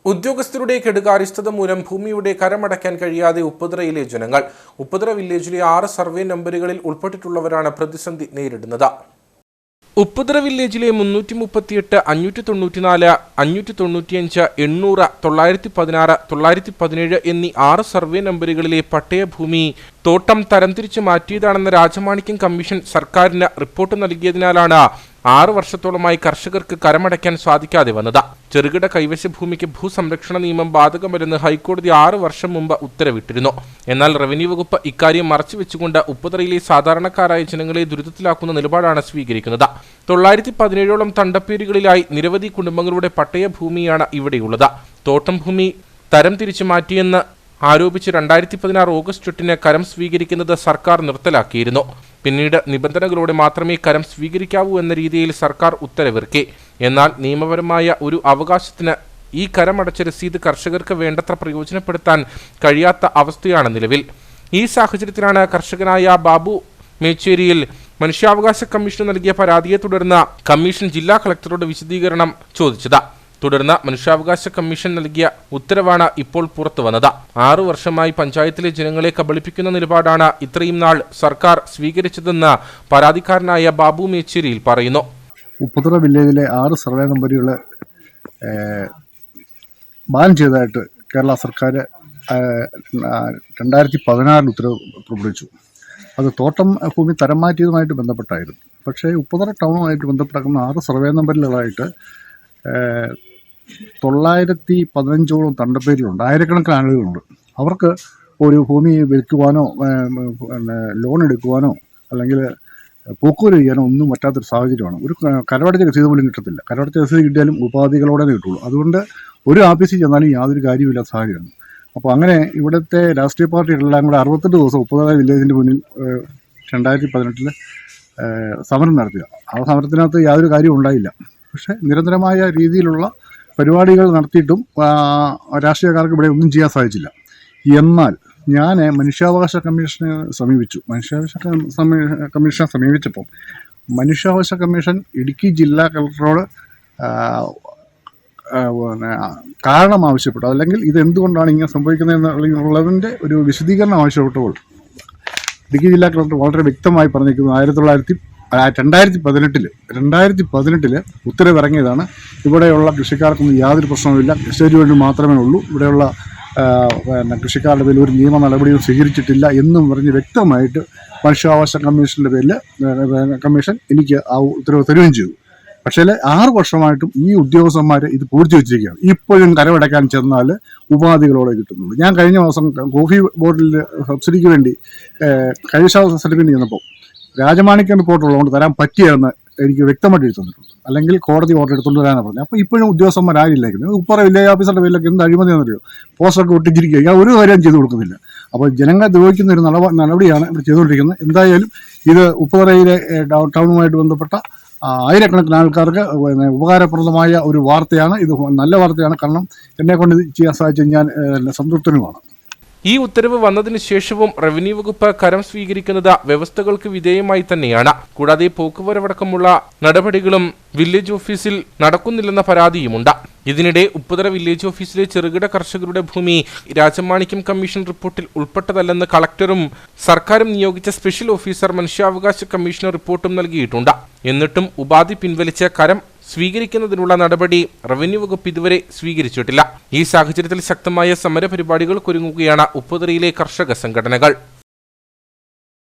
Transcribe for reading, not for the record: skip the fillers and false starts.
ഉദ്യോഗസ്ഥരുടെ കെടുകാര്യസ്ഥത മൂലം ഭൂമിയുടെ കരമടയ്ക്കാൻ കഴിയാതെ ഉപ്പുതറയിലെ ജനങ്ങൾ. ഉപ്പുതറ വില്ലേജിലെ 6 സർവേ നമ്പറുകളിൽ ഉൾപ്പെട്ടിട്ടുള്ളവരാണ് പ്രതിസന്ധി നേരിടുന്നത്. ഉപ്പുതറ വില്ലേജിലെ 338, 594, 595, 800, 916, 917 എന്നീ 6 സർവേ നമ്പറുകളിലെ പട്ടയഭൂമി തോട്ടം തരംതിരിച്ച് മാറ്റിയതാണെന്ന് രാജമാണിക്യം കമ്മീഷൻ സർക്കാരിന് റിപ്പോർട്ട് നൽകിയതിനാലാണ് 6 വർഷത്തോളമായി കർഷകർക്ക് കരമടയ്ക്കാൻ സാധിക്കാതെ വന്നത്. ചെറുകിട കൈവശ ഭൂമിക്ക് ഭൂസംരക്ഷണ നിയമം ബാധകമല്ലെന്ന് ഹൈക്കോടതി 6 വർഷം മുമ്പ് ഉത്തരവിട്ടിരുന്നു. എന്നാൽ റവന്യൂ വകുപ്പ് ഇക്കാര്യം മറച്ചുവെച്ചുകൊണ്ട് ഉപ്പുതറയിലെ സാധാരണക്കാരായ ജനങ്ങളെ ദുരിതത്തിലാക്കുന്ന നിലപാടാണ് സ്വീകരിക്കുന്നത്. 917ഓളം തണ്ടപ്പേരുകളിലായി നിരവധി കുടുംബങ്ങളുടെ പട്ടയഭൂമിയാണ് ഇവിടെയുള്ളത്. തോട്ടം ഭൂമി തരം തിരിച്ചു മാറ്റിയെന്ന് ആരോപിച്ച് 2016 ഓഗസ്റ്റ് 8 കരം സ്വീകരിക്കുന്നത് സർക്കാർ നിർത്തലാക്കിയിരുന്നു. പിന്നീട് നിബന്ധനകളോടെ മാത്രമേ കരം സ്വീകരിക്കാവൂ എന്ന രീതിയിൽ സർക്കാർ ഉത്തരവിറക്കി. എന്നാൽ നിയമപരമായ ഒരു അവകാശത്തിന് ഈ കരമടച്ച രസീത് കർഷകർക്ക് വേണ്ടത്ര പ്രയോജനപ്പെടുത്താൻ കഴിയാത്ത അവസ്ഥയാണ് നിലവിൽ. ഈ സാഹചര്യത്തിലാണ് കർഷകനായ ബാബു മേച്ചേരിയിൽ മനുഷ്യാവകാശ കമ്മീഷന് നൽകിയ പരാതിയെ തുടർന്ന് കമ്മീഷൻ ജില്ലാ കളക്ടറോട് വിശദീകരണം ചോദിച്ചത്. തുടർന്ന് മനുഷ്യാവകാശ കമ്മീഷൻ നൽകിയ ഉത്തരവാണ് ഇപ്പോൾ പുറത്തു വന്നത്. 6 വർഷമായി പഞ്ചായത്തിലെ ജനങ്ങളെ കബളിപ്പിക്കുന്ന നിലപാടാണ് ഇത്രയും നാൾ സർക്കാർ സ്വീകരിച്ചതെന്ന് പരാതിക്കാരനായ ബാബു മേച്ചേരിയിൽ പറയുന്നു. ഉപ്പുതറ വില്ലേജിലെ 6 സർവേ നമ്പറുകളെ ബാൻ ചെയ്തതായിട്ട് കേരള സർക്കാർ 2016 ഉത്തരവ് പുറപ്പെടുവിച്ചു. അത് തോട്ടം ഭൂമി തരം മാറ്റിയതുമായിട്ട് ബന്ധപ്പെട്ടായിരുന്നു. പക്ഷേ ഉപ്പുതറ ടൗണുമായിട്ട് ബന്ധപ്പെടുന്ന 6 സർവേ നമ്പറുകളായിട്ട് 915ഓളം തണ്ടപ്പേരിലുണ്ട്. ആയിരക്കണക്കിന് ആളുകളുണ്ട്. അവർക്ക് ഒരു ഭൂമി വിൽക്കുവാനോ ലോൺ എടുക്കുവാനോ അല്ലെങ്കിൽ പോക്കൂര് ചെയ്യാനോ ഒന്നും പറ്റാത്തൊരു സാഹചര്യമാണ്. ഒരു കരമടച്ച രസീത് പോലും കിട്ടത്തില്ല. കരമടച്ച രസീത് കിട്ടിയാലും ഉപാധികളോടെ കിട്ടുള്ളൂ. അതുകൊണ്ട് ഒരു ഓഫീസിൽ ചെന്നാലും യാതൊരു കാര്യമില്ലാത്ത സാഹചര്യമാണ്. അപ്പോൾ അങ്ങനെ ഇവിടുത്തെ രാഷ്ട്രീയ പാർട്ടികളെല്ലാം കൂടെ 68 ദിവസം ഉപ്പുതറ വില്ലേജിൻ്റെ മുന്നിൽ 2018 സമരം നടത്തുക. ആ സമരത്തിനകത്ത് യാതൊരു കാര്യവും ഉണ്ടായില്ല. പക്ഷേ നിരന്തരമായ രീതിയിലുള്ള പരിപാടികൾ നടത്തിയിട്ടും രാഷ്ട്രീയക്കാർക്ക് ഇവിടെ ഒന്നും ചെയ്യാൻ സാധിച്ചില്ല. എന്നാൽ ഞാൻ മനുഷ്യാവകാശ കമ്മീഷനെ സമീപിച്ചു. കമ്മീഷനെ സമീപിച്ചപ്പോൾ മനുഷ്യാവകാശ കമ്മീഷൻ ഇടുക്കി ജില്ലാ കളക്ടറോട് കാരണം ആവശ്യപ്പെട്ടു. അല്ലെങ്കിൽ ഇതെന്തുകൊണ്ടാണ് ഇങ്ങനെ സംഭവിക്കുന്നതെന്നുള്ളതിൻ്റെ ഒരു വിശദീകരണം ആവശ്യപ്പെട്ടപ്പോൾ ഇടുക്കി ജില്ലാ കളക്ടർ വളരെ വ്യക്തമായി പറഞ്ഞിരിക്കുന്നത് 2018 ഉത്തരവിറങ്ങിയതാണ്. ഇവിടെയുള്ള കൃഷിക്കാർക്കൊന്നും യാതൊരു പ്രശ്നവുമില്ല. എസ്റ്റേറ്റ് വേണ്ടി മാത്രമേ ഉള്ളൂ. ഇവിടെയുള്ള കൃഷിക്കാരുടെ പേരിൽ ഒരു നിയമ നടപടിയും സ്വീകരിച്ചിട്ടില്ല എന്നും പറഞ്ഞ് വ്യക്തമായിട്ട് മനുഷ്യാവകാശ കമ്മീഷൻ്റെ പേരിൽ കമ്മീഷൻ എനിക്ക് ആ ഉത്തരവ് തരുകയും ചെയ്തു. പക്ഷേ 6 വർഷമായിട്ടും ഈ ഉദ്യോഗസ്ഥന്മാർ ഇത് പൂഴ്ത്തി വെച്ചിരിക്കുകയാണ്. ഇപ്പോഴും കരമടയ്ക്കാൻ ചെന്നാൽ ഉപാധികളോടെ കിട്ടുന്നുള്ളൂ. ഞാൻ കഴിഞ്ഞ മാസം കോഫി ബോർഡിൽ സബ്സിഡിക്ക് വേണ്ടി കൈവശ സർട്ടിഫിക്കറ്റ് ചെന്നപ്പോൾ രാജമാണിക്യം റിപ്പോർട്ട് ഉള്ളതുകൊണ്ട് തരാൻ പറ്റിയെന്ന് എനിക്ക് വ്യക്തമായിട്ട് എഴുതി തന്നിട്ടുണ്ട്. അല്ലെങ്കിൽ കോടതി ഓർഡർ എടുത്തുകൊണ്ട് വരാനാണ് പറഞ്ഞത്. അപ്പോൾ ഇപ്പോഴും ഉദ്യോഗസ്ഥന്മാരായില്ലായിരുന്നു. ഉപ്പുതറ വില്ലേജ് ഓഫീസറുടെ പേരിലൊക്കെ എന്ത് അഴിമതിയാണെന്നറിയോ? പോസ്റ്ററൊക്കെ ഒട്ടിച്ചിരിക്കുക. ഞാൻ ഒരു കാര്യം ചെയ്തു കൊടുക്കുന്നില്ല. അപ്പോൾ ജനങ്ങളെ ദ്രോഹിക്കുന്ന ഒരു നടപടിയാണ് ഇവിടെ ചെയ്തുകൊണ്ടിരിക്കുന്നത്. എന്തായാലും ഇത് ഉപ്പുതറയിലെ ടൗണുമായിട്ട് ബന്ധപ്പെട്ട ആയിരക്കണക്കിന് ആൾക്കാർക്ക് ഉപകാരപ്രദമായ ഒരു വാർത്തയാണ്. ഇത് നല്ല വാർത്തയാണ്. കാരണം എന്നെക്കൊണ്ട് ഇത് ചെയ്യാൻ സാധിച്ചത് ഞാൻ സംതൃപ്തനുമാണ്. ഈ ഉത്തരവ് വന്നതിന് ശേഷവും റവന്യൂ വകുപ്പ് കരം സ്വീകരിക്കുന്നത് വ്യവസ്ഥകൾക്ക് വിധേയമായി തന്നെയാണ്. കൂടാതെ പോക്കുവരവടക്കമുള്ള നടപടികളും വില്ലേജ് ഓഫീസിൽ നടക്കുന്നില്ലെന്ന പരാതിയുമുണ്ട്. ഇതിനിടെ ഉപ്പുതറ വില്ലേജ് ഓഫീസിലെ ചെറുകിട കർഷകരുടെ ഭൂമി രാജമാണിക്യം കമ്മീഷൻ റിപ്പോർട്ടിൽ ഉൾപ്പെട്ടതല്ലെന്ന് കളക്ടറും സർക്കാരും നിയോഗിച്ച സ്പെഷ്യൽ ഓഫീസർ മനുഷ്യാവകാശ കമ്മീഷന് റിപ്പോർട്ടും നൽകിയിട്ടുണ്ട്. എന്നിട്ടും ഉപാധി പിൻവലിച്ച് കരം സ്വീകരിക്കുന്നതിനുള്ള നടപടി റവന്യൂ വകുപ്പ് ഇതുവരെ സ്വീകരിച്ചിട്ടില്ല. ഈ സാഹചര്യത്തിൽ ശക്തമായ സമരപരിപാടികൾക്കൊരുങ്ങുകയാണ് ഉപ്പുതറയിലെ കർഷക സംഘടനകൾ.